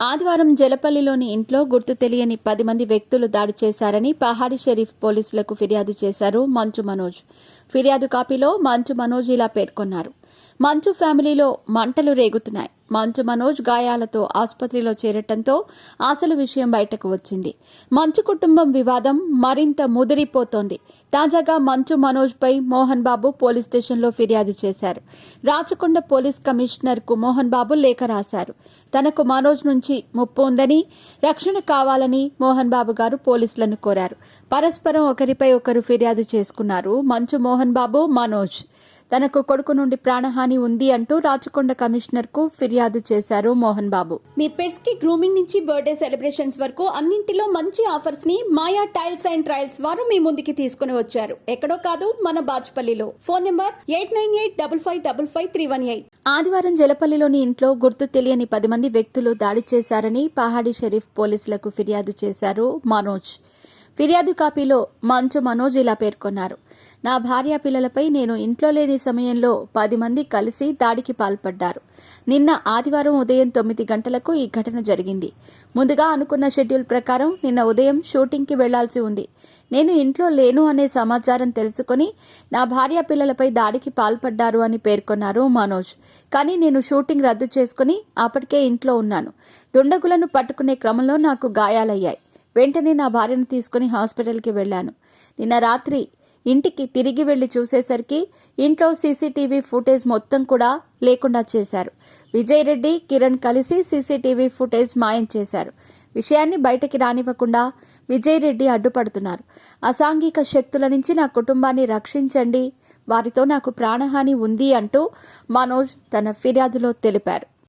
ఆదివారం జలపల్లిలోని ఇంట్లో గుర్తు తెలియని 10 మంది వ్యక్తులు దాడి చేశారని పహాడి షరీఫ్ పోలీసులకు ఫిర్యాదు చేశారు మంచు మనోజ్. ఫిర్యాదు కాపీలో మంచు మనోజ్ ఇలా పేర్కొన్నారు. మంచు ఫ్యామిలీలో మంటలు రేగుతున్నాయి. మంచు మనోజ్ గాయాలతో ఆసుపత్రిలో చేరటంతో అసలు విషయం బయటకు వచ్చింది. మంచు కుటుంబం వివాదం మరింత ముదిరిపోతోంది. తాజాగా మంచు మనోజ్ పై మోహన్ బాబు పోలీస్ స్టేషన్లో ఫిర్యాదు చేశారు. రాచకొండ పోలీస్ కమిషనర్ కు మోహన్ బాబు లేఖ రాశారు. తనకు మనోజ్ నుంచి ముప్పు ఉందని, రక్షణ కావాలని మోహన్ బాబు గారు పోలీసులను కోరారు. పరస్పరం ఒకరిపై ఒకరు ఫిర్యాదు చేసుకున్నారు. మంచు మోహన్ బాబు మనోజ్ తనకు కొడుకు నుండి ప్రాణహాని ఉంది అంటూ రాచకొండ కమిషనర్ కు ఫిర్యాదు చేశారు మోహన్ బాబు. మీ పెట్స్ కి గ్రూమింగ్ నుంచి బర్త్డే సెలబ్రేషన్స్ వరకు అన్నింటిలో మంచి ఆఫర్స్ ని మాయా టైల్స్ అండ్ ట్రయల్స్ వారు మీ ముందుకి తీసుకుని వచ్చారు. ఎక్కడో కాదు, మన బాజ్పల్లిలో. Phone number 8985555318. ఆదివారం జలపల్లిలోని ఇంట్లో గుర్తు తెలియని 10 మంది వ్యక్తులు దాడి చేశారని పహాడి షరీఫ్ పోలీసులకు ఫిర్యాదు చేశారు మనోజ్. ఫిర్యాదు కాపీలో మంచు మనోజ్ ఇలా పేర్కొన్నారు. నా భార్య పిల్లలపై నేను ఇంట్లో లేని సమయంలో 10 మంది కలిసి దాడికి పాల్పడ్డారు. నిన్న ఆదివారం ఉదయం 9 గంటలకు ఈ ఘటన జరిగింది. ముందుగా అనుకున్న షెడ్యూల్ ప్రకారం నిన్న ఉదయం షూటింగ్కి వెళ్లాల్సి ఉంది. నేను ఇంట్లో లేను అనే సమాచారం తెలుసుకుని నా భార్య పిల్లలపై దాడికి పాల్పడ్డారు అని పేర్కొన్నారు మనోజ్. కానీ నేను షూటింగ్ రద్దు చేసుకుని అప్పటికే ఇంట్లో ఉన్నాను. దుండగులను పట్టుకునే క్రమంలో నాకు గాయాలయ్యాయి. వెంటనే నా భార్యను తీసుకుని హాస్పిటల్కి వెళ్లాను. నిన్న రాత్రి ఇంటికి తిరిగి వెళ్లి చూసేసరికి ఇంట్లో సీసీటీవీ ఫుటేజ్ మొత్తం కూడా లేకుండా చేశారు. విజయ్ రెడ్డి, కిరణ్ కలిసి సీసీటీవీ ఫుటేజ్ మాయం చేశారు. విషయాన్ని బయటకి రానివ్వకుండా విజయ్ రెడ్డి అడ్డుపడుతున్నారు. అసాంఘిక శక్తుల నుంచి నా కుటుంబాన్ని రక్షించండి, వారితో నాకు ప్రాణహాని ఉంది అంటూ మనోజ్ తన ఫిర్యాదులో తెలిపారు.